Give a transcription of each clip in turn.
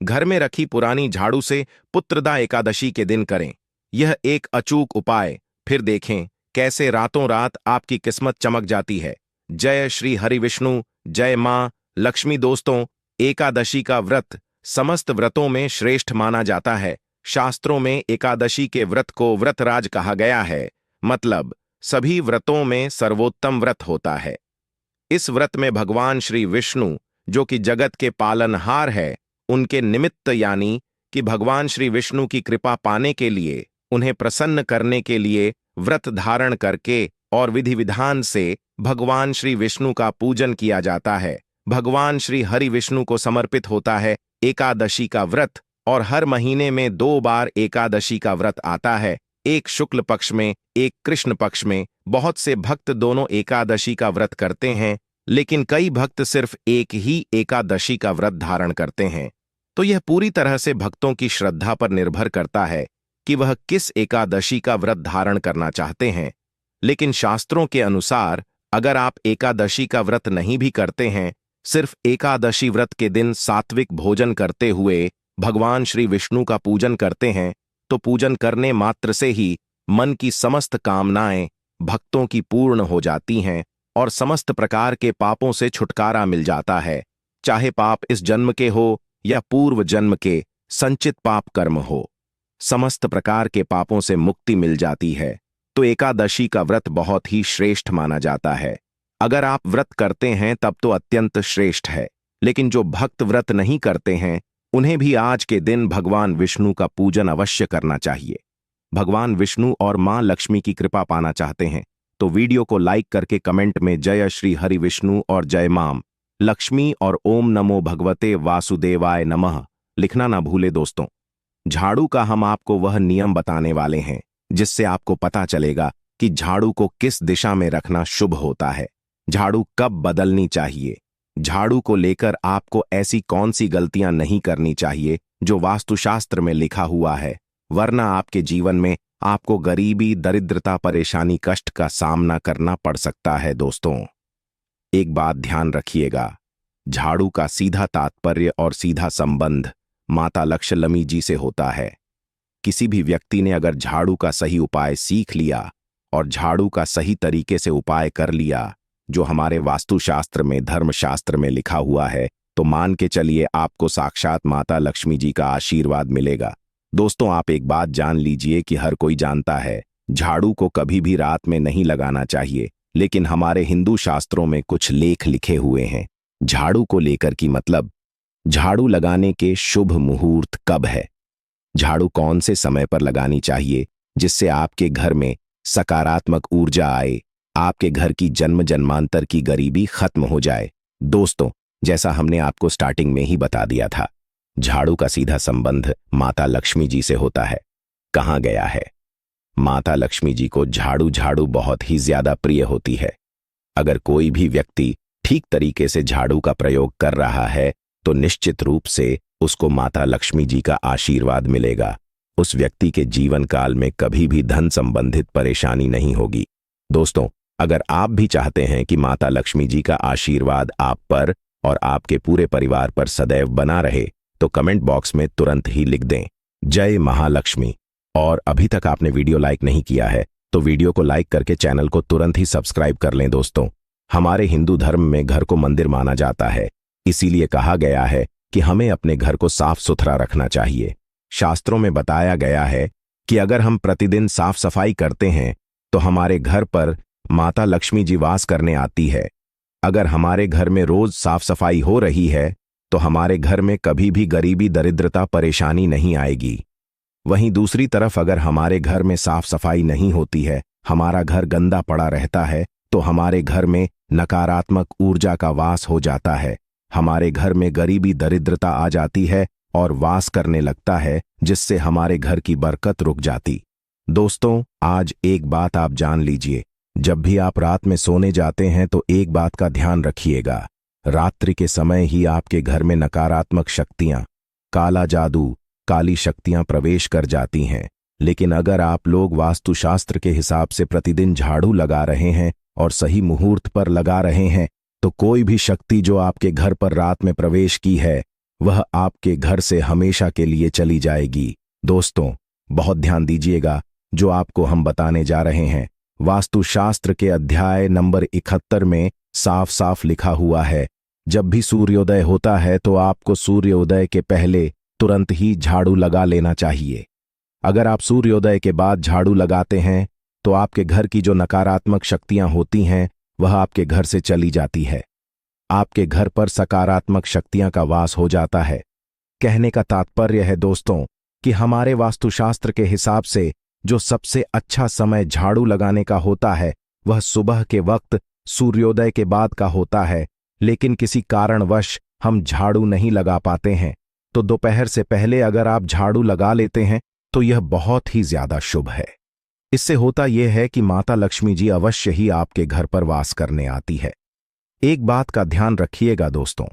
घर में रखी पुरानी झाड़ू से पुत्रदा एकादशी के दिन करें। यह एक अचूक उपाय, फिर देखें कैसे रातों रात आपकी किस्मत चमक जाती है। जय श्री हरि विष्णु, जय मां लक्ष्मी। दोस्तों, एकादशी का व्रत समस्त व्रतों में श्रेष्ठ माना जाता है। शास्त्रों में एकादशी के व्रत को व्रतराज कहा गया है, मतलब सभी व्रतों में सर्वोत्तम व्रत होता है। इस व्रत में भगवान श्री विष्णु, जो कि जगत के पालनहार है, उनके निमित्त यानी कि भगवान श्री विष्णु की कृपा पाने के लिए, उन्हें प्रसन्न करने के लिए व्रत धारण करके और विधि विधान से भगवान श्री विष्णु का पूजन किया जाता है। भगवान श्री हरि विष्णु को समर्पित होता है एकादशी का व्रत, और हर महीने में 2 बार एकादशी का व्रत आता है, एक शुक्ल पक्ष में, एक कृष्ण पक्ष में। बहुत से भक्त दोनों एकादशी का व्रत करते हैं, लेकिन कई भक्त सिर्फ एक ही एकादशी का व्रत धारण करते हैं। तो यह पूरी तरह से भक्तों की श्रद्धा पर निर्भर करता है कि वह किस एकादशी का व्रत धारण करना चाहते हैं। लेकिन शास्त्रों के अनुसार अगर आप एकादशी का व्रत नहीं भी करते हैं, सिर्फ एकादशी व्रत के दिन सात्विक भोजन करते हुए भगवान श्री विष्णु का पूजन करते हैं, तो पूजन करने मात्र से ही मन की समस्त कामनाएं भक्तों की पूर्ण हो जाती हैं और समस्त प्रकार के पापों से छुटकारा मिल जाता है। चाहे पाप इस जन्म के हो या पूर्व जन्म के संचित पाप कर्म हो, समस्त प्रकार के पापों से मुक्ति मिल जाती है। तो एकादशी का व्रत बहुत ही श्रेष्ठ माना जाता है। अगर आप व्रत करते हैं तब तो अत्यंत श्रेष्ठ है, लेकिन जो भक्त व्रत नहीं करते हैं, उन्हें भी आज के दिन भगवान विष्णु का पूजन अवश्य करना चाहिए। भगवान विष्णु और मां लक्ष्मी की कृपा पाना चाहते हैं तो वीडियो को लाइक करके कमेंट में जय श्री हरि विष्णु और जय मां लक्ष्मी और ओम नमो भगवते वासुदेवाय नमः लिखना ना भूले। दोस्तों, झाड़ू का हम आपको वह नियम बताने वाले हैं जिससे आपको पता चलेगा कि झाड़ू को किस दिशा में रखना शुभ होता है, झाड़ू कब बदलनी चाहिए। झाड़ू को लेकर आपको ऐसी कौन सी गलतियां नहीं करनी चाहिए जो वास्तुशास्त्र में लिखा हुआ है, वरना आपके जीवन में आपको गरीबी, दरिद्रता, परेशानी, कष्ट का सामना करना पड़ सकता है। दोस्तों, एक बात ध्यान रखिएगा, झाड़ू का सीधा तात्पर्य और सीधा संबंध माता लक्ष्मी जी से होता है। किसी भी व्यक्ति ने अगर झाड़ू का सही उपाय सीख लिया और झाड़ू का सही तरीके से उपाय कर लिया, जो हमारे वास्तुशास्त्र में, धर्मशास्त्र में लिखा हुआ है, तो मान के चलिए आपको साक्षात माता लक्ष्मी जी का आशीर्वाद मिलेगा। दोस्तों, आप एक बात जान लीजिए कि हर कोई जानता है झाड़ू को कभी भी रात में नहीं लगाना चाहिए, लेकिन हमारे हिंदू शास्त्रों में कुछ लेख लिखे हुए हैं झाड़ू को लेकर की, मतलब झाड़ू लगाने के शुभ मुहूर्त कब है, झाड़ू कौन से समय पर लगानी चाहिए जिससे आपके घर में सकारात्मक ऊर्जा आए, आपके घर की जन्म जन्मांतर की गरीबी खत्म हो जाए। दोस्तों, जैसा हमने आपको स्टार्टिंग में ही बता दिया था, झाड़ू का सीधा संबंध माता लक्ष्मी जी से होता है। कहाँ गया है? माता लक्ष्मी जी को झाड़ू बहुत ही ज्यादा प्रिय होती है। अगर कोई भी व्यक्ति ठीक तरीके से झाड़ू का प्रयोग कर रहा है तो निश्चित रूप से उसको माता लक्ष्मी जी का आशीर्वाद मिलेगा। उस व्यक्ति के जीवन काल में कभी भी धन संबंधित परेशानी नहीं होगी। दोस्तों, अगर आप भी चाहते हैं कि माता लक्ष्मी जी का आशीर्वाद आप पर और आपके पूरे परिवार पर सदैव बना रहे, तो कमेंट बॉक्स में तुरंत ही लिख दें जय महालक्ष्मी। और अभी तक आपने वीडियो लाइक नहीं किया है तो वीडियो को लाइक करके चैनल को तुरंत ही सब्सक्राइब कर लें। दोस्तों, हमारे हिंदू धर्म में घर को मंदिर माना जाता है, इसीलिए कहा गया है कि हमें अपने घर को साफ सुथरा रखना चाहिए। शास्त्रों में बताया गया है कि अगर हम प्रतिदिन साफ सफाई करते हैं तो हमारे घर पर माता लक्ष्मी जी वास करने आती है। अगर हमारे घर में रोज साफ सफाई हो रही है तो हमारे घर में कभी भी गरीबी, दरिद्रता, परेशानी नहीं आएगी। वहीं दूसरी तरफ अगर हमारे घर में साफ सफाई नहीं होती है, हमारा घर गंदा पड़ा रहता है, तो हमारे घर में नकारात्मक ऊर्जा का वास हो जाता है। हमारे घर में गरीबी, दरिद्रता आ जाती है और वास करने लगता है, जिससे हमारे घर की बरकत रुक जाती। दोस्तों, आज एक बात आप जान लीजिए, जब भी आप रात में सोने जाते हैं तो एक बात का ध्यान रखिएगा, रात्रि के समय ही आपके घर में नकारात्मक शक्तियां, काला जादू, काली शक्तियां प्रवेश कर जाती हैं। लेकिन अगर आप लोग वास्तुशास्त्र के हिसाब से प्रतिदिन झाड़ू लगा रहे हैं और सही मुहूर्त पर लगा रहे हैं, तो कोई भी शक्ति जो आपके घर पर रात में प्रवेश की है वह आपके घर से हमेशा के लिए चली जाएगी। दोस्तों, बहुत ध्यान दीजिएगा, जो आपको हम बताने जा रहे हैं वास्तुशास्त्र के अध्याय नंबर 71 में साफ साफ लिखा हुआ है। जब भी सूर्योदय होता है तो आपको सूर्योदय के पहले तुरंत ही झाड़ू लगा लेना चाहिए। अगर आप सूर्योदय के बाद झाड़ू लगाते हैं तो आपके घर की जो नकारात्मक शक्तियां होती हैं वह आपके घर से चली जाती है। आपके घर पर सकारात्मक शक्तियां का वास हो जाता है। कहने का तात्पर्य है दोस्तों कि हमारे वास्तुशास्त्र के हिसाब से जो सबसे अच्छा समय झाड़ू लगाने का होता है वह सुबह के वक्त सूर्योदय के बाद का होता है, लेकिन किसी कारणवश हम झाड़ू नहीं लगा पाते हैं तो दोपहर से पहले अगर आप झाड़ू लगा लेते हैं तो यह बहुत ही ज्यादा शुभ है। इससे होता यह है कि माता लक्ष्मी जी अवश्य ही आपके घर पर वास करने आती है। एक बात का ध्यान रखिएगा दोस्तों,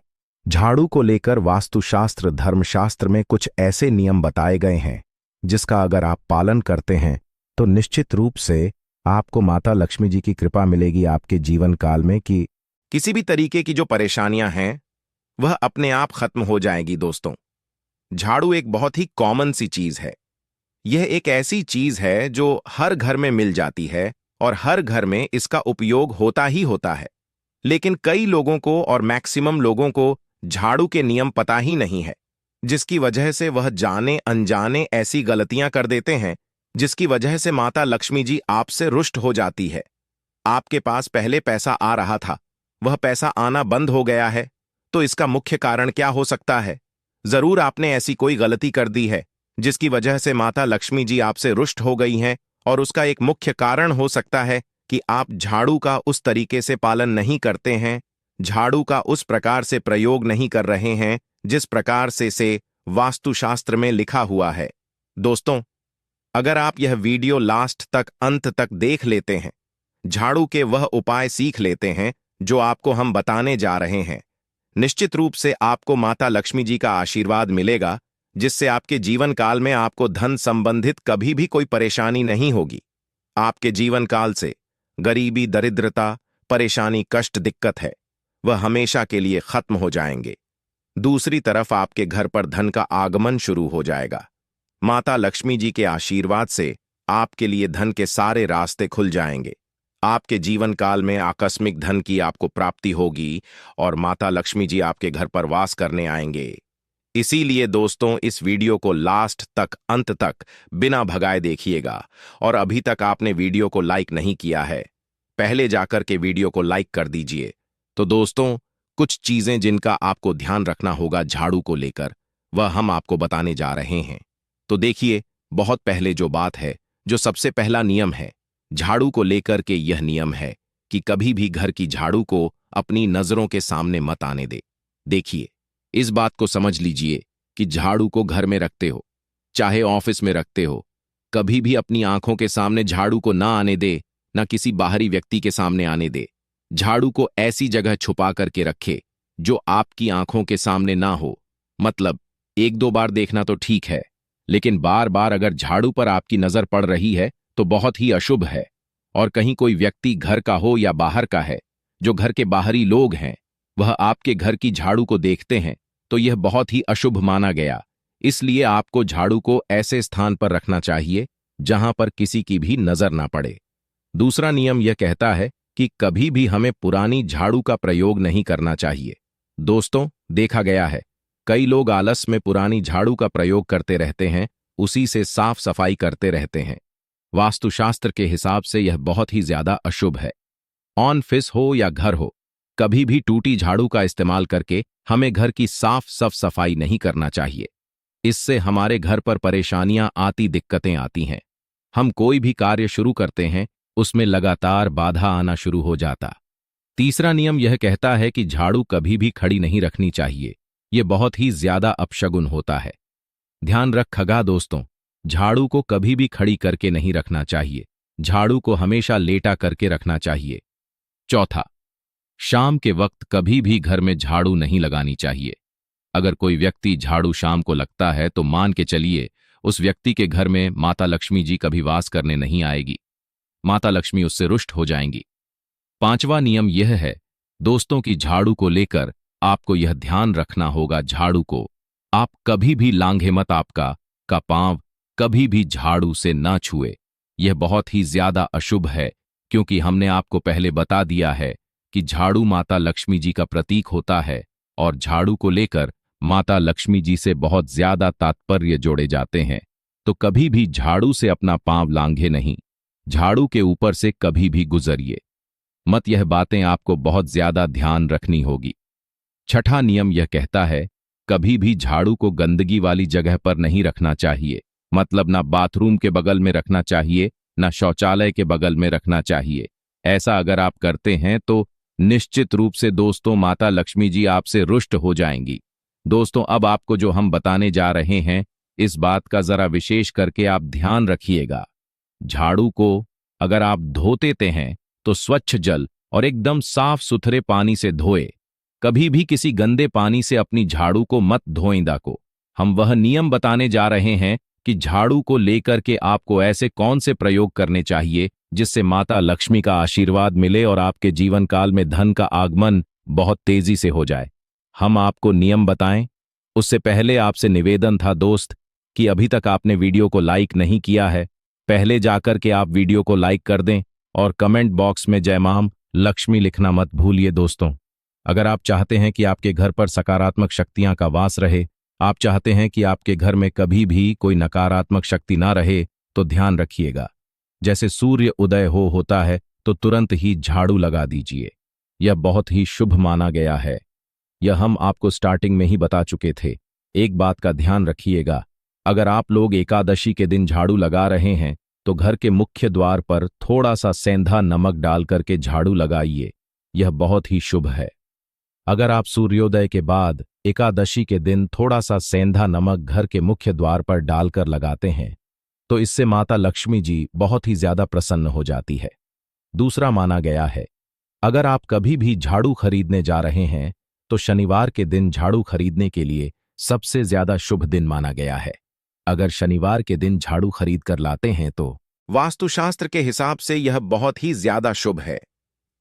झाड़ू को लेकर वास्तुशास्त्र धर्मशास्त्र में कुछ ऐसे नियम बताए गए हैं जिसका अगर आप पालन करते हैं तो निश्चित रूप से आपको माता लक्ष्मी जी की कृपा मिलेगी आपके जीवन काल में कि किसी भी तरीके की जो परेशानियां हैं वह अपने आप खत्म हो जाएगी। दोस्तों, झाड़ू एक बहुत ही कॉमन सी चीज है। यह एक ऐसी चीज है जो हर घर में मिल जाती है और हर घर में इसका उपयोग होता ही होता है, लेकिन कई लोगों को और मैक्सिमम लोगों को झाड़ू के नियम पता ही नहीं है, जिसकी वजह से वह जाने अनजाने ऐसी गलतियां कर देते हैं जिसकी वजह से माता लक्ष्मी जी आपसे रुष्ट हो जाती है। आपके पास पहले पैसा आ रहा था, वह पैसा आना बंद हो गया है, तो इसका मुख्य कारण क्या हो सकता है? जरूर आपने ऐसी कोई गलती कर दी है जिसकी वजह से माता लक्ष्मी जी आपसे रुष्ट हो गई हैं, और उसका एक मुख्य कारण हो सकता है कि आप झाड़ू का उस तरीके से पालन नहीं करते हैं, झाड़ू का उस प्रकार से प्रयोग नहीं कर रहे हैं जिस प्रकार से वास्तुशास्त्र में लिखा हुआ है। दोस्तों, अगर आप यह वीडियो लास्ट तक अंत तक देख लेते हैं, झाड़ू के वह उपाय सीख लेते हैं जो आपको हम बताने जा रहे हैं, निश्चित रूप से आपको माता लक्ष्मी जी का आशीर्वाद मिलेगा, जिससे आपके जीवन काल में आपको धन संबंधित कभी भी कोई परेशानी नहीं होगी। आपके जीवन काल से गरीबी, दरिद्रता, परेशानी, कष्ट, दिक्कत है वह हमेशा के लिए खत्म हो जाएंगे। दूसरी तरफ आपके घर पर धन का आगमन शुरू हो जाएगा। माता लक्ष्मी जी के आशीर्वाद से आपके लिए धन के सारे रास्ते खुल जाएंगे। आपके जीवन काल में आकस्मिक धन की आपको प्राप्ति होगी और माता लक्ष्मी जी आपके घर पर वास करने आएंगे। इसीलिए दोस्तों, इस वीडियो को लास्ट तक अंत तक बिना भगाए देखिएगा। और अभी तक आपने वीडियो को लाइक नहीं किया है, पहले जाकर के वीडियो को लाइक कर दीजिए। तो दोस्तों, कुछ चीजें जिनका आपको ध्यान रखना होगा झाड़ू को लेकर, वह हम आपको बताने जा रहे हैं। तो देखिए, बहुत पहले जो बात है, जो सबसे पहला नियम है झाड़ू को लेकर के, यह नियम है कि कभी भी घर की झाड़ू को अपनी नजरों के सामने मत आने दे। देखिए, इस बात को समझ लीजिए कि झाड़ू को घर में रखते हो, चाहे ऑफिस में रखते हो, कभी भी अपनी आंखों के सामने झाड़ू को ना आने दे, ना किसी बाहरी व्यक्ति के सामने आने दे। झाड़ू को ऐसी जगह छुपा करके रखे जो आपकी आंखों के सामने ना हो। मतलब एक दो बार देखना तो ठीक है, लेकिन बार बार अगर झाड़ू पर आपकी नजर पड़ रही है तो बहुत ही अशुभ है। और कहीं कोई व्यक्ति घर का हो या बाहर का है, जो घर के बाहरी लोग हैं, वह आपके घर की झाड़ू को देखते हैं तो यह बहुत ही अशुभ माना गया। इसलिए आपको झाड़ू को ऐसे स्थान पर रखना चाहिए जहां पर किसी की भी नजर ना पड़े। दूसरा नियम यह कहता है कि कभी भी हमें पुरानी झाड़ू का प्रयोग नहीं करना चाहिए। दोस्तों, देखा गया है कई लोग आलस में पुरानी झाड़ू का प्रयोग करते रहते हैं, उसी से साफ सफाई करते रहते हैं। वास्तुशास्त्र के हिसाब से यह बहुत ही ज्यादा अशुभ है। ऑफिस हो या घर हो, कभी भी टूटी झाड़ू का इस्तेमाल करके हमें घर की साफ सफाई नहीं करना चाहिए। इससे हमारे घर पर परेशानियां आती, दिक्कतें आती हैं। हम कोई भी कार्य शुरू करते हैं, उसमें लगातार बाधा आना शुरू हो जाता। तीसरा नियम यह कहता है कि झाड़ू कभी भी खड़ी नहीं रखनी चाहिए। यह बहुत ही ज्यादा अपशगुन होता है। ध्यान रखिएगा दोस्तों, झाड़ू को कभी भी खड़ी करके नहीं रखना चाहिए। झाड़ू को हमेशा लेटा करके रखना चाहिए। चौथा, शाम के वक्त कभी भी घर में झाड़ू नहीं लगानी चाहिए। अगर कोई व्यक्ति झाड़ू शाम को लगता है तो मान के चलिए उस व्यक्ति के घर में माता लक्ष्मी जी कभी वास करने नहीं आएगी। माता लक्ष्मी उससे रुष्ट हो जाएंगी। पांचवा नियम यह है दोस्तों कि झाड़ू को लेकर आपको यह ध्यान रखना होगा, झाड़ू को आप कभी भी लांघे मत, आपका का पांव कभी भी झाड़ू से ना छुए। यह बहुत ही ज्यादा अशुभ है, क्योंकि हमने आपको पहले बता दिया है कि झाड़ू माता लक्ष्मी जी का प्रतीक होता है और झाड़ू को लेकर माता लक्ष्मी जी से बहुत ज्यादा तात्पर्य जोड़े जाते हैं। तो कभी भी झाड़ू से अपना पांव लांघे नहीं, झाड़ू के ऊपर से कभी भी गुजरिए मत। यह बातें आपको बहुत ज्यादा ध्यान रखनी होगी। छठा नियम यह कहता है, कभी भी झाड़ू को गंदगी वाली जगह पर नहीं रखना चाहिए। मतलब ना बाथरूम के बगल में रखना चाहिए, ना शौचालय के बगल में रखना चाहिए। ऐसा अगर आप करते हैं तो निश्चित रूप से दोस्तों माता लक्ष्मी जी आपसे रुष्ट हो जाएंगी। दोस्तों, अब आपको जो हम बताने जा रहे हैं, इस बात का जरा विशेष करके आप ध्यान रखिएगा। झाड़ू को अगर आप धोते हैं तो स्वच्छ जल और एकदम साफ सुथरे पानी से धोए। कभी भी किसी गंदे पानी से अपनी झाड़ू को मत धोइंदा को। हम वह नियम बताने जा रहे हैं कि झाड़ू को लेकर के आपको ऐसे कौन से प्रयोग करने चाहिए जिससे माता लक्ष्मी का आशीर्वाद मिले और आपके जीवन काल में धन का आगमन बहुत तेजी से हो जाए। हम आपको नियम बताएं उससे पहले आपसे निवेदन था दोस्त कि अभी तक आपने वीडियो को लाइक नहीं किया है, पहले जाकर के आप वीडियो को लाइक कर दें और कमेंट बॉक्स में जय मां लक्ष्मी लिखना मत भूलिए। दोस्तों, अगर आप चाहते हैं कि आपके घर पर सकारात्मक शक्तियां का वास रहे, आप चाहते हैं कि आपके घर में कभी भी कोई नकारात्मक शक्ति ना रहे, तो ध्यान रखिएगा, जैसे सूर्य उदय होता है तो तुरंत ही झाड़ू लगा दीजिए। यह बहुत ही शुभ माना गया है। यह हम आपको स्टार्टिंग में ही बता चुके थे। एक बात का ध्यान रखिएगा, अगर आप लोग एकादशी के दिन झाड़ू लगा रहे हैं तो घर के मुख्य द्वार पर थोड़ा सा सेंधा नमक डाल करके झाड़ू लगाइए। यह बहुत ही शुभ है। अगर आप सूर्योदय के बाद एकादशी के दिन थोड़ा सा सेंधा नमक घर के मुख्य द्वार पर डालकर लगाते हैं तो इससे माता लक्ष्मी जी बहुत ही ज्यादा प्रसन्न हो जाती है। दूसरा माना गया है, अगर आप कभी भी झाड़ू खरीदने जा रहे हैं तो शनिवार के दिन झाड़ू खरीदने के लिए सबसे ज्यादा शुभ दिन माना गया है। अगर शनिवार के दिन झाड़ू खरीद कर लाते हैं तो वास्तुशास्त्र के हिसाब से यह बहुत ही ज्यादा शुभ है।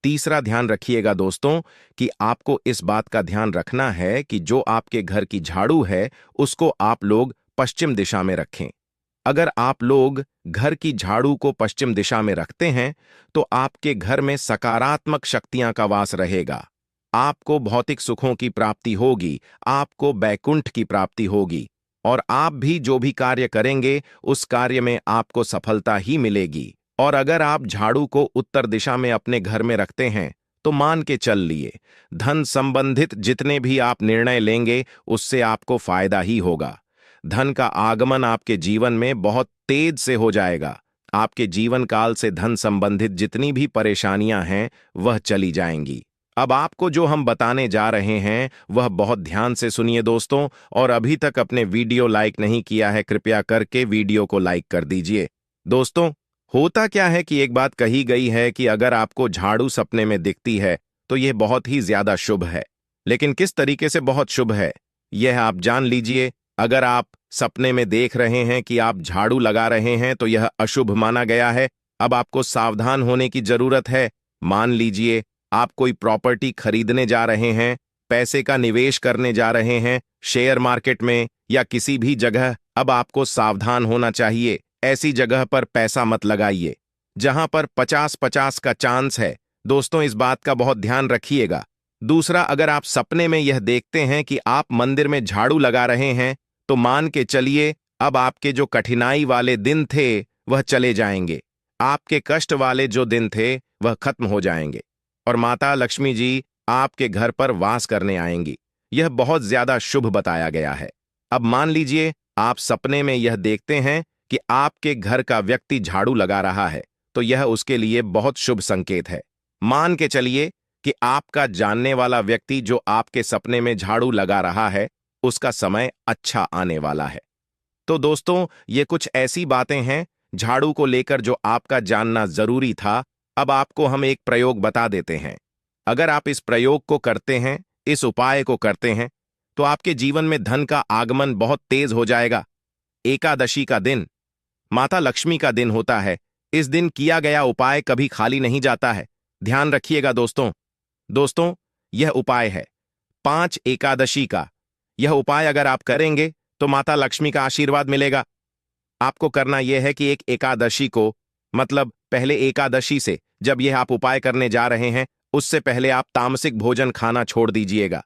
तीसरा ध्यान रखिएगा दोस्तों कि आपको इस बात का ध्यान रखना है कि जो आपके घर की झाड़ू है उसको आप लोग पश्चिम दिशा में रखें। अगर आप लोग घर की झाड़ू को पश्चिम दिशा में रखते हैं तो आपके घर में सकारात्मक शक्तियां का वास रहेगा। आपको भौतिक सुखों की प्राप्ति होगी, आपको बैकुंठ की प्राप्ति होगी और आप भी जो भी कार्य करेंगे उस कार्य में आपको सफलता ही मिलेगी। और अगर आप झाड़ू को उत्तर दिशा में अपने घर में रखते हैं तो मान के चल लिए धन संबंधित जितने भी आप निर्णय लेंगे उससे आपको फायदा ही होगा। धन का आगमन आपके जीवन में बहुत तेज से हो जाएगा। आपके जीवन काल से धन संबंधित जितनी भी परेशानियां हैं वह चली जाएंगी। अब आपको जो हम बताने जा रहे हैं वह बहुत ध्यान से सुनिए दोस्तों, और अभी तक अपने वीडियो लाइक नहीं किया है कृपया करके वीडियो को लाइक कर दीजिए। दोस्तों, होता क्या है कि एक बात कही गई है कि अगर आपको झाड़ू सपने में दिखती है तो यह बहुत ही ज्यादा शुभ है। लेकिन किस तरीके से बहुत शुभ है यह आप जान लीजिए। अगर आप सपने में देख रहे हैं कि आप झाड़ू लगा रहे हैं तो यह अशुभ माना गया है। अब आपको सावधान होने की जरूरत है। मान लीजिए आप कोई प्रॉपर्टी खरीदने जा रहे हैं, पैसे का निवेश करने जा रहे हैं शेयर मार्केट में या किसी भी जगह। अब आपको सावधान होना चाहिए। ऐसी जगह पर पैसा मत लगाइए जहां पर 50-50 का चांस है। दोस्तों, इस बात का बहुत ध्यान रखिएगा। दूसरा, अगर आप सपने में यह देखते हैं कि आप मंदिर में झाड़ू लगा रहे हैं तो मान के चलिए अब आपके जो कठिनाई वाले दिन थे वह चले जाएंगे। आपके कष्ट वाले जो दिन थे वह खत्म हो जाएंगे और माता लक्ष्मी जी आपके घर पर वास करने आएंगी। यह बहुत ज्यादा शुभ बताया गया है। अब मान लीजिए आप सपने में यह देखते हैं कि आपके घर का व्यक्ति झाड़ू लगा रहा है तो यह उसके लिए बहुत शुभ संकेत है। मान के चलिए कि आपका जानने वाला व्यक्ति जो आपके सपने में झाड़ू लगा रहा है उसका समय अच्छा आने वाला है। तो दोस्तों, ये कुछ ऐसी बातें हैं झाड़ू को लेकर जो आपका जानना जरूरी था। अब आपको हम एक प्रयोग बता देते हैं। अगर आप इस प्रयोग को करते हैं, इस उपाय को करते हैं, तो आपके जीवन में धन का आगमन बहुत तेज हो जाएगा। एकादशी का दिन माता लक्ष्मी का दिन होता है। इस दिन किया गया उपाय कभी खाली नहीं जाता है। ध्यान रखिएगा दोस्तों। दोस्तों, यह उपाय है 5 एकादशी का। यह उपाय अगर आप करेंगे तो माता लक्ष्मी का आशीर्वाद मिलेगा। आपको करना यह है कि एक एकादशी को, मतलब पहले एकादशी से जब यह आप उपाय करने जा रहे हैं, उससे पहले आप तामसिक भोजन खाना छोड़ दीजिएगा।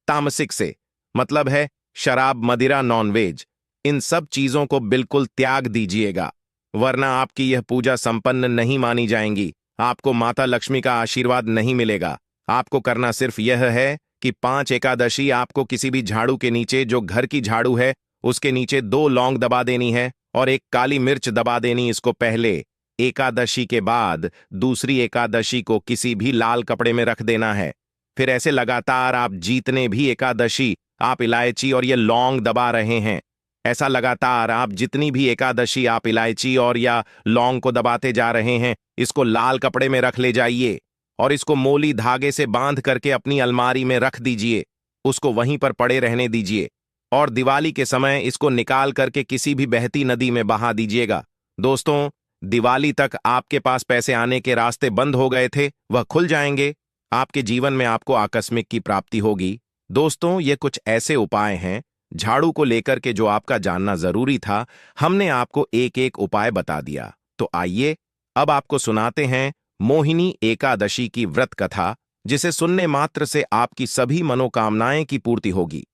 तामसिक से मतलब है शराब, मदिरा, नॉनवेज, इन सब चीजों को बिल्कुल त्याग दीजिएगा, वरना आपकी यह पूजा संपन्न नहीं मानी जाएंगी, आपको माता लक्ष्मी का आशीर्वाद नहीं मिलेगा। आपको करना सिर्फ यह है कि 5 एकादशी आपको किसी भी झाड़ू के नीचे, जो घर की झाड़ू है उसके नीचे 2 लौंग दबा देनी है और 1 काली मिर्च दबा देनी। इसको पहले एकादशी के बाद दूसरी एकादशी को किसी भी लाल कपड़े में रख देना है। फिर ऐसे लगातार आप जितने भी एकादशी आप इलायची और ये लौंग दबा रहे हैं, ऐसा लगातार आप जितनी भी एकादशी आप इलायची और या लौंग को दबाते जा रहे हैं, इसको लाल कपड़े में रख ले जाइए और इसको मोली धागे से बांध करके अपनी अलमारी में रख दीजिए। उसको वहीं पर पड़े रहने दीजिए और दिवाली के समय इसको निकाल करके किसी भी बहती नदी में बहा दीजिएगा। दोस्तों, दिवाली तक आपके पास पैसे आने के रास्ते बंद हो गए थे, वह खुल जाएंगे। आपके जीवन में आपको आकस्मिक की प्राप्ति होगी। दोस्तों, ये कुछ ऐसे उपाय हैं झाड़ू को लेकर के जो आपका जानना जरूरी था। हमने आपको एक एक उपाय बता दिया। तो आइए अब आपको सुनाते हैं मोहिनी एकादशी की व्रत कथा, जिसे सुनने मात्र से आपकी सभी मनोकामनाएं की पूर्ति होगी।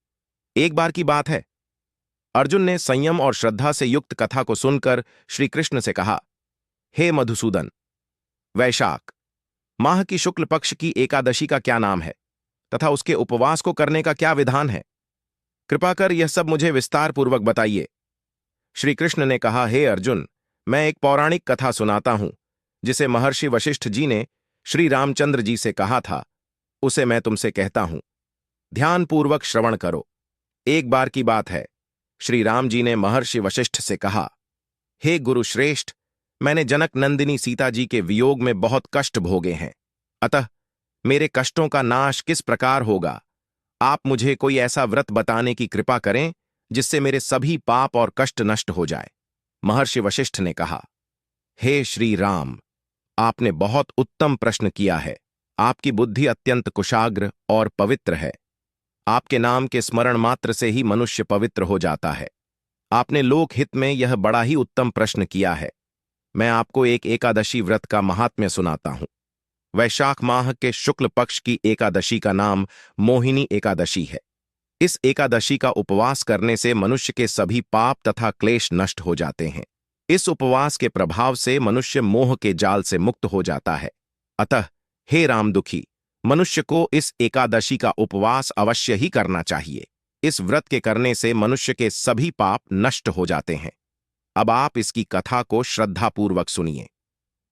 एक बार की बात है, अर्जुन ने संयम और श्रद्धा से युक्त कथा को सुनकर श्री कृष्ण से कहा, हे मधुसूदन, वैशाख माह की शुक्ल पक्ष की एकादशी का क्या नाम है तथा उसके उपवास को करने का क्या विधान है? कृपा कर यह सब मुझे विस्तार पूर्वक बताइए। श्री कृष्ण ने कहा, हे अर्जुन, मैं एक पौराणिक कथा सुनाता हूं जिसे महर्षि वशिष्ठ जी ने श्री रामचंद्र जी से कहा था। उसे मैं तुमसे कहता हूं, ध्यानपूर्वक श्रवण करो। एक बार की बात है, श्री राम जी ने महर्षि वशिष्ठ से कहा, हे गुरु श्रेष्ठ, मैंने जनक नंदिनी सीता जी के वियोग में बहुत कष्ट भोगे हैं, अतः मेरे कष्टों का नाश किस प्रकार होगा? आप मुझे कोई ऐसा व्रत बताने की कृपा करें जिससे मेरे सभी पाप और कष्ट नष्ट हो जाए। महर्षि वशिष्ठ ने कहा, हे श्री राम, आपने बहुत उत्तम प्रश्न किया है। आपकी बुद्धि अत्यंत कुशाग्र और पवित्र है। आपके नाम के स्मरण मात्र से ही मनुष्य पवित्र हो जाता है। आपने लोकहित में यह बड़ा ही उत्तम प्रश्न किया है। मैं आपको एक एकादशी व्रत का महात्म्य सुनाता हूं। वैशाख माह के शुक्ल पक्ष की एकादशी का नाम मोहिनी एकादशी है। इस एकादशी का उपवास करने से मनुष्य के सभी पाप तथा क्लेश नष्ट हो जाते हैं। इस उपवास के प्रभाव से मनुष्य मोह के जाल से मुक्त हो जाता है। अतः हे रामदुखी, मनुष्य को इस एकादशी का उपवास अवश्य ही करना चाहिए। इस व्रत के करने से मनुष्य के सभी पाप नष्ट हो जाते हैं। अब आप इसकी कथा को श्रद्धापूर्वक सुनिए।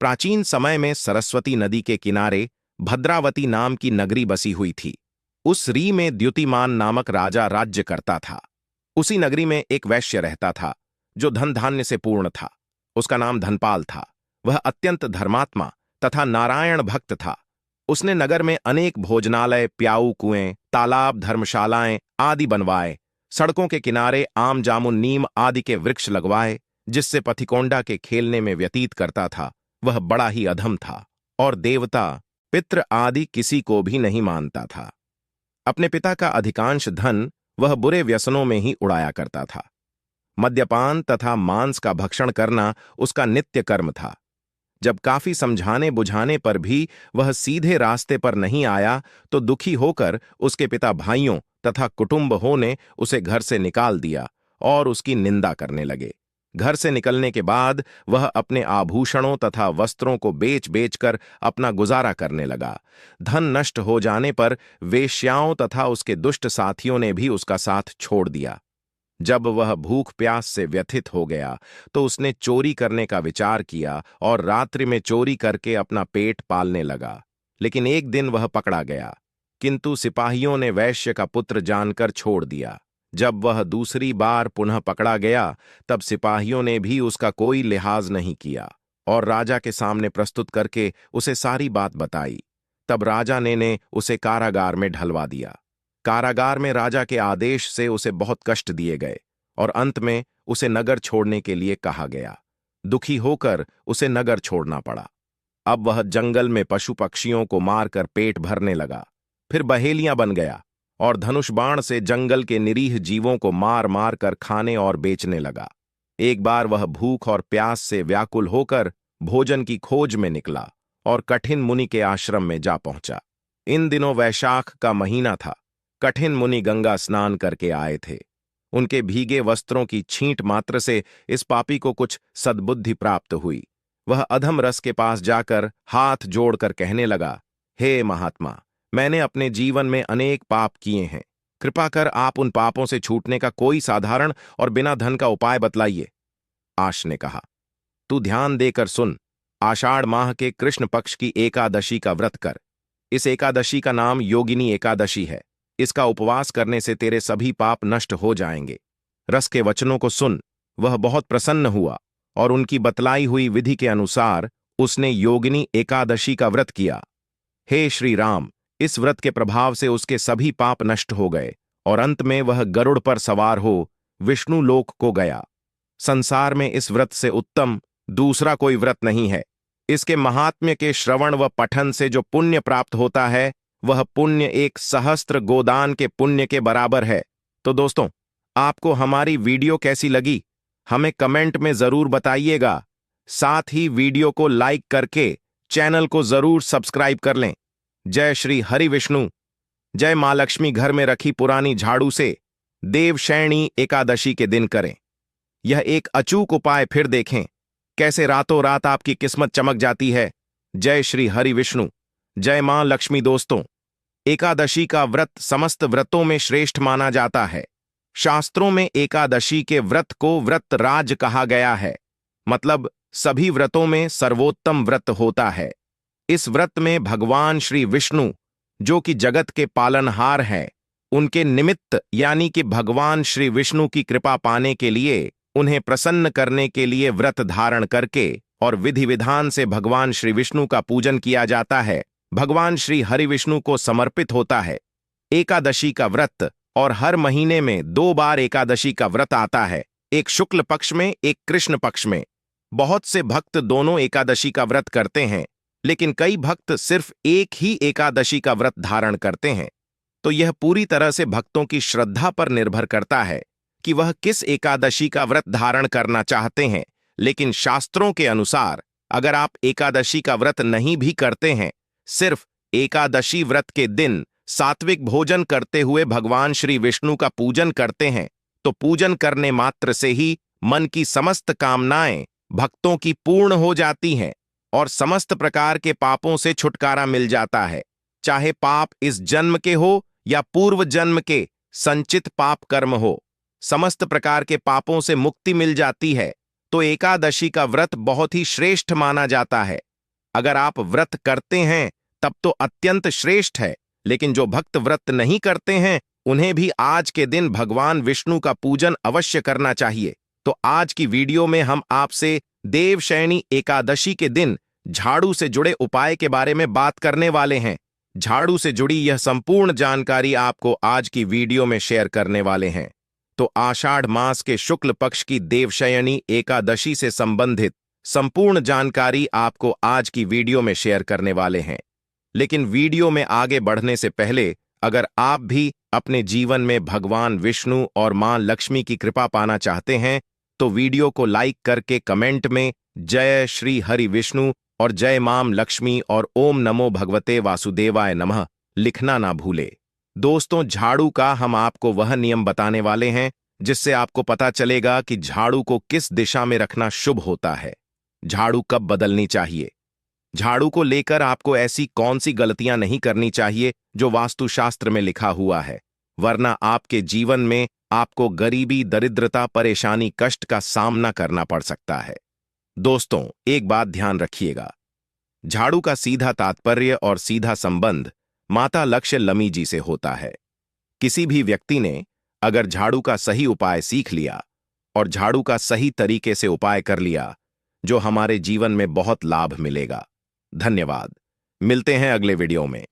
प्राचीन समय में सरस्वती नदी के किनारे भद्रावती नाम की नगरी बसी हुई थी। उस री में द्युतिमान नामक राजा राज्य करता था। उसी नगरी में एक वैश्य रहता था जो धन धान्य से पूर्ण था। उसका नाम धनपाल था। वह अत्यंत धर्मात्मा तथा नारायण भक्त था। उसने नगर में अनेक भोजनालय, प्याऊ कुएं, तालाब, धर्मशालाएं आदि बनवाए। सड़कों के किनारे आम, जामुन, नीम आदि के वृक्ष लगवाए, जिससे पथिकोंडा के खेलने में व्यतीत करता था। वह बड़ा ही अधम था और देवता, पितृ आदि किसी को भी नहीं मानता था। अपने पिता का अधिकांश धन वह बुरे व्यसनों में ही उड़ाया करता था। मद्यपान तथा मांस का भक्षण करना उसका नित्य कर्म था। जब काफी समझाने बुझाने पर भी वह सीधे रास्ते पर नहीं आया, तो दुखी होकर उसके पिता, भाइयों तथा कुटुंबों ने उसे घर से निकाल दिया और उसकी निंदा करने लगे। घर से निकलने के बाद वह अपने आभूषणों तथा वस्त्रों को बेच बेचकर अपना गुजारा करने लगा। धन नष्ट हो जाने पर वेश्याओं तथा उसके दुष्ट साथियों ने भी उसका साथ छोड़ दिया। जब वह भूख प्यास से व्यथित हो गया तो उसने चोरी करने का विचार किया और रात्रि में चोरी करके अपना पेट पालने लगा। लेकिन एक दिन वह पकड़ा गया, किंतु सिपाहियों ने वैश्य का पुत्र जानकर छोड़ दिया। जब वह दूसरी बार पुनः पकड़ा गया, तब सिपाहियों ने भी उसका कोई लिहाज नहीं किया और राजा के सामने प्रस्तुत करके उसे सारी बात बताई। तब राजा ने उसे कारागार में ढलवा दिया। कारागार में राजा के आदेश से उसे बहुत कष्ट दिए गए और अंत में उसे नगर छोड़ने के लिए कहा गया। दुखी होकर उसे नगर छोड़ना पड़ा। अब वह जंगल में पशु पक्षियों को मारकर पेट भरने लगा। फिर बहेलियां बन गया और धनुष बाण से जंगल के निरीह जीवों को मार मार कर खाने और बेचने लगा। एक बार वह भूख और प्यास से व्याकुल होकर भोजन की खोज में निकला और कठिन मुनि के आश्रम में जा पहुंचा। इन दिनों वैशाख का महीना था। कठिन मुनि गंगा स्नान करके आए थे। उनके भीगे वस्त्रों की छींट मात्र से इस पापी को कुछ सद्बुद्धि प्राप्त हुई। वह अधम रस के पास जाकर हाथ जोड़कर कहने लगा, हे महात्मा, मैंने अपने जीवन में अनेक पाप किए हैं। कृपा कर आप उन पापों से छूटने का कोई साधारण और बिना धन का उपाय बतलाइए। आश ने कहा, तू ध्यान देकर सुन। आषाढ़ माह के कृष्ण पक्ष की एकादशी का व्रत कर। इस एकादशी का नाम योगिनी एकादशी है। इसका उपवास करने से तेरे सभी पाप नष्ट हो जाएंगे। रस के वचनों को सुन। वह बहुत प्रसन्न हुआ और उनकी बतलाई हुई विधि के अनुसार उसने योगिनी एकादशी का व्रत किया। हे श्री राम, इस व्रत के प्रभाव से उसके सभी पाप नष्ट हो गए और अंत में वह गरुड़ पर सवार हो विष्णु लोक को गया। संसार में इस व्रत से उत्तम दूसरा कोई व्रत नहीं है। इसके महात्म्य के श्रवण व पठन से जो पुण्य प्राप्त होता है वह पुण्य 1,000 गोदान के पुण्य के बराबर है। तो दोस्तों, आपको हमारी वीडियो कैसी लगी हमें कमेंट में जरूर बताइएगा। साथ ही वीडियो को लाइक करके चैनल को जरूर सब्सक्राइब कर लें। जय श्री हरि विष्णु। जय मां लक्ष्मी। घर में रखी पुरानी झाड़ू से देवशयनी एकादशी के दिन करें। यह एक अचूक उपाय, फिर देखें कैसे रातों रात आपकी किस्मत चमक जाती है। जय श्री हरि विष्णु। जय मां लक्ष्मी। दोस्तों, एकादशी का व्रत समस्त व्रतों में श्रेष्ठ माना जाता है। शास्त्रों में एकादशी के व्रत को व्रत राज कहा गया है, मतलब सभी व्रतों में सर्वोत्तम व्रत होता है। इस व्रत में भगवान श्री विष्णु, जो कि जगत के पालनहार हैं, उनके निमित्त यानी कि भगवान श्री विष्णु की कृपा पाने के लिए, उन्हें प्रसन्न करने के लिए व्रत धारण करके और विधि विधान से भगवान श्री विष्णु का पूजन किया जाता है। भगवान श्री हरि विष्णु को समर्पित होता है एकादशी का व्रत। और हर महीने में 2 बार एकादशी का व्रत आता है, एक शुक्ल पक्ष में, एक कृष्ण पक्ष में। बहुत से भक्त दोनों एकादशी का व्रत करते हैं, लेकिन कई भक्त सिर्फ एक ही एकादशी का व्रत धारण करते हैं। तो यह पूरी तरह से भक्तों की श्रद्धा पर निर्भर करता है कि वह किस एकादशी का व्रत धारण करना चाहते हैं। लेकिन शास्त्रों के अनुसार अगर आप एकादशी का व्रत नहीं भी करते हैं, सिर्फ एकादशी व्रत के दिन सात्विक भोजन करते हुए भगवान श्री विष्णु का पूजन करते हैं, तो पूजन करने मात्र से ही मन की समस्त कामनाएं भक्तों की पूर्ण हो जाती हैं और समस्त प्रकार के पापों से छुटकारा मिल जाता है। चाहे पाप इस जन्म के हो या पूर्व जन्म के संचित पाप कर्म हो, समस्त प्रकार के पापों से मुक्ति मिल जाती है। तो एकादशी का व्रत बहुत ही श्रेष्ठ माना जाता है। अगर आप व्रत करते हैं तब तो अत्यंत श्रेष्ठ है, लेकिन जो भक्त व्रत नहीं करते हैं उन्हें भी आज के दिन भगवान विष्णु का पूजन अवश्य करना चाहिए। तो आज की वीडियो में हम आपसे देवशयनी एकादशी के दिन झाड़ू से जुड़े उपाय के बारे में बात करने वाले हैं। झाड़ू से जुड़ी यह संपूर्ण जानकारी आपको आज की वीडियो में शेयर करने वाले हैं। तो आषाढ़ मास के शुक्ल पक्ष की देवशयनी एकादशी से संबंधित संपूर्ण जानकारी आपको आज की वीडियो में शेयर करने वाले हैं। लेकिन वीडियो में आगे बढ़ने से पहले अगर आप भी अपने जीवन में भगवान विष्णु और मां लक्ष्मी की कृपा पाना चाहते हैं तो वीडियो को लाइक करके कमेंट में जय श्री हरि विष्णु और जय मां लक्ष्मी और ओम नमो भगवते वासुदेवाय नमः लिखना ना भूले। दोस्तों, झाड़ू का हम आपको वह नियम बताने वाले हैं जिससे आपको पता चलेगा कि झाड़ू को किस दिशा में रखना शुभ होता है, झाड़ू कब बदलनी चाहिए। झाड़ू को लेकर आपको ऐसी कौन सी गलतियां नहीं करनी चाहिए जो वास्तुशास्त्र में लिखा हुआ है, वरना आपके जीवन में आपको गरीबी, दरिद्रता, परेशानी, कष्ट का सामना करना पड़ सकता है। दोस्तों, एक बात ध्यान रखिएगा, झाड़ू का सीधा तात्पर्य और सीधा संबंध माता लक्ष्य लमी जी से होता है। किसी भी व्यक्ति ने अगर झाड़ू का सही उपाय सीख लिया और झाड़ू का सही तरीके से उपाय कर लिया, जो हमारे जीवन में बहुत लाभ मिलेगा। धन्यवाद। मिलते हैं अगले वीडियो में।